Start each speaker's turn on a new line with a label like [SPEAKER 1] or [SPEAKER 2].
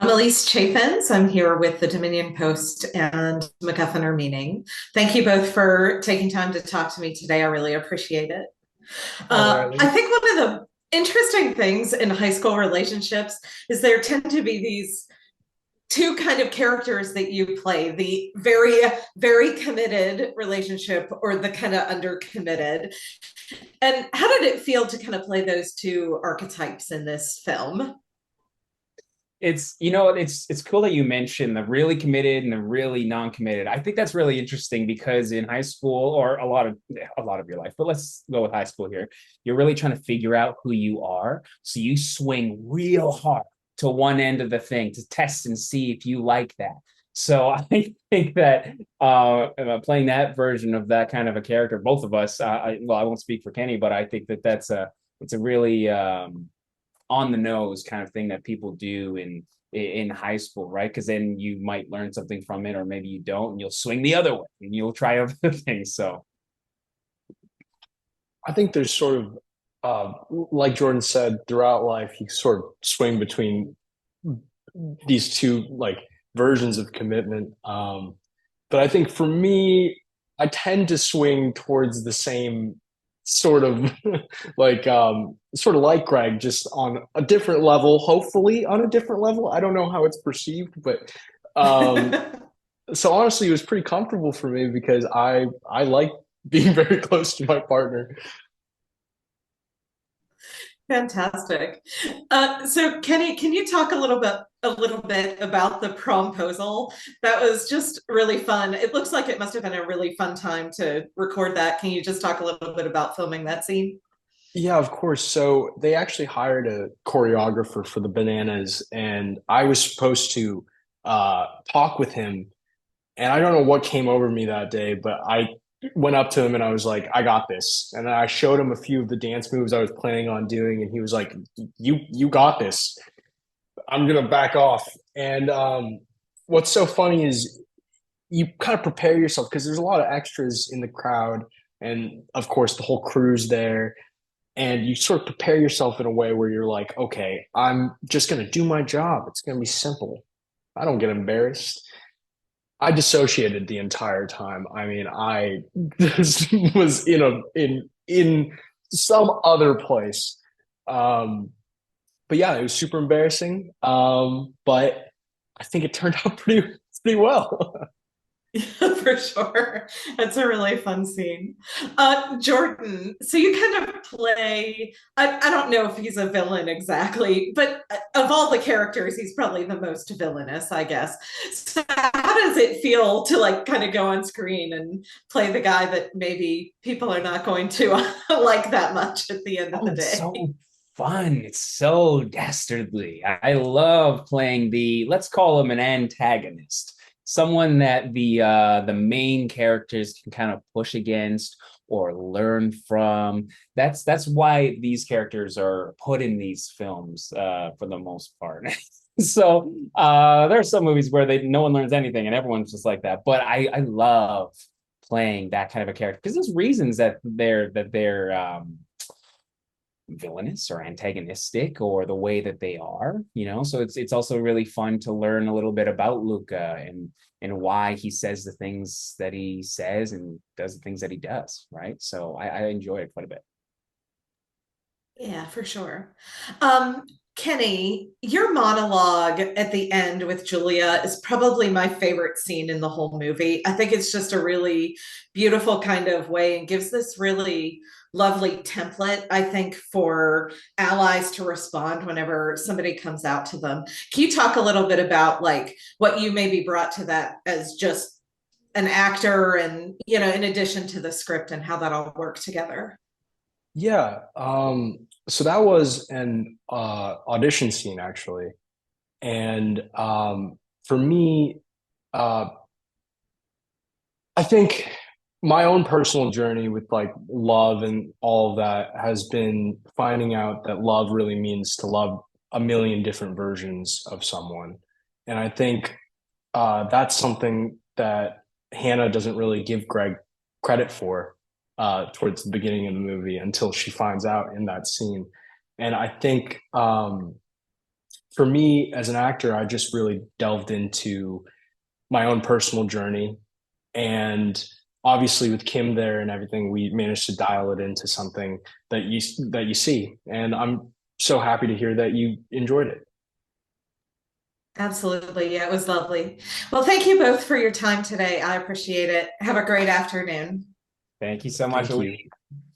[SPEAKER 1] Elise Chaffins. I'm here with the Dominion Post and MacGuffin or Meaning. Thank you both for taking time to talk to me today. I really appreciate it.
[SPEAKER 2] Hi there,
[SPEAKER 1] I
[SPEAKER 2] Elise.
[SPEAKER 1] think one of the interesting things in high school relationships is there tend to be these two kind of characters that you play, the very committed relationship or the kind of undercommitted. And how did it feel to kind of play those two archetypes in this film?
[SPEAKER 2] It's cool that you mentioned the really committed and the really non-committed. I think that's really interesting because in high school or a lot of your life, but let's go with high school here. You're really trying to figure out who you are. So you swing real hard to one end of the thing to test and see if you like that. So I think that playing that version of that kind of a character, both of us, I won't speak for Kenny, but I think that it's a really on the nose kind of thing that people do in high school, right? Because then you might learn something from it, or maybe you don't, and you'll swing the other way and you'll try other things. So
[SPEAKER 3] I think there's sort of, like Jordan said, throughout life, you sort of swing between these two like versions of commitment. But I think for me, I tend to swing towards the same sort of sort of like Greg, just on a different level, hopefully on a different level. I don't know how it's perceived, but um, so honestly, it was pretty comfortable for me because I like being very close to my partner.
[SPEAKER 1] Fantastic. So Kenny, can you talk a little bit about the promposal? That was just really fun. It looks like it must have been a really fun time to record that. Can you just talk a little bit about filming that scene?
[SPEAKER 3] Yeah, of course. So they actually hired a choreographer for the bananas, and I was supposed to talk with him. And I don't know what came over me that day, but I went up to him and I was like, "I got this." And I showed him a few of the dance moves I was planning on doing, and he was like, "You got this. I'm gonna back off." And what's so funny is you kind of prepare yourself because there's a lot of extras in the crowd, and of course the whole crew's there, and you sort of prepare yourself in a way where you're like, okay, I'm just going to do my job. It's going to be simple. I don't get embarrassed. I dissociated the entire time. I mean, I just was in some other place. Um, but yeah, it was super embarrassing. But I think it turned out pretty well.
[SPEAKER 1] For sure. That's a really fun scene. Jordan, so you kind of play, I don't know if he's a villain exactly, but of all the characters, he's probably the most villainous, I guess. So how does it feel to like kind of go on screen and play the guy that maybe people are not going to like that much at the end of
[SPEAKER 2] oh,
[SPEAKER 1] the
[SPEAKER 2] it's
[SPEAKER 1] day?
[SPEAKER 2] so fun. It's so dastardly. I love playing the, let's call him an antagonist, someone that the main characters can kind of push against or learn from. That's why these characters are put in these films for the most part. So there are some movies where they no one learns anything and everyone's just like that. But I love playing that kind of a character because there's reasons that they're villainous or antagonistic or the way that they are, so it's also really fun to learn a little bit about Luca and why he says the things that he says and does the things that he does, right? So I enjoy it quite a bit.
[SPEAKER 1] Yeah, for sure. Kenny, your monologue at the end with Julia is probably my favorite scene in the whole movie. I think it's just a really beautiful kind of way and gives this really lovely template, I think, for allies to respond whenever somebody comes out to them. Can you talk a little bit about like what you maybe brought to that as just an actor and, in addition to the script and how that all worked together?
[SPEAKER 3] Yeah. So that was an audition scene actually. And for me, uh, I think my own personal journey with like love and all of that has been finding out that love really means to love a million different versions of someone. And I think that's something that Hannah doesn't really give Greg credit for towards the beginning of the movie until she finds out in that scene. And I think for me as an actor, I just really delved into my own personal journey. And obviously with Kim there and everything, we managed to dial it into something that you see. And I'm so happy to hear that you enjoyed it.
[SPEAKER 1] Absolutely. Yeah, it was lovely. Well, thank you both for your time today. I appreciate it. Have a great afternoon.
[SPEAKER 2] Thank you so much,
[SPEAKER 3] Thank you.
[SPEAKER 2] Elise.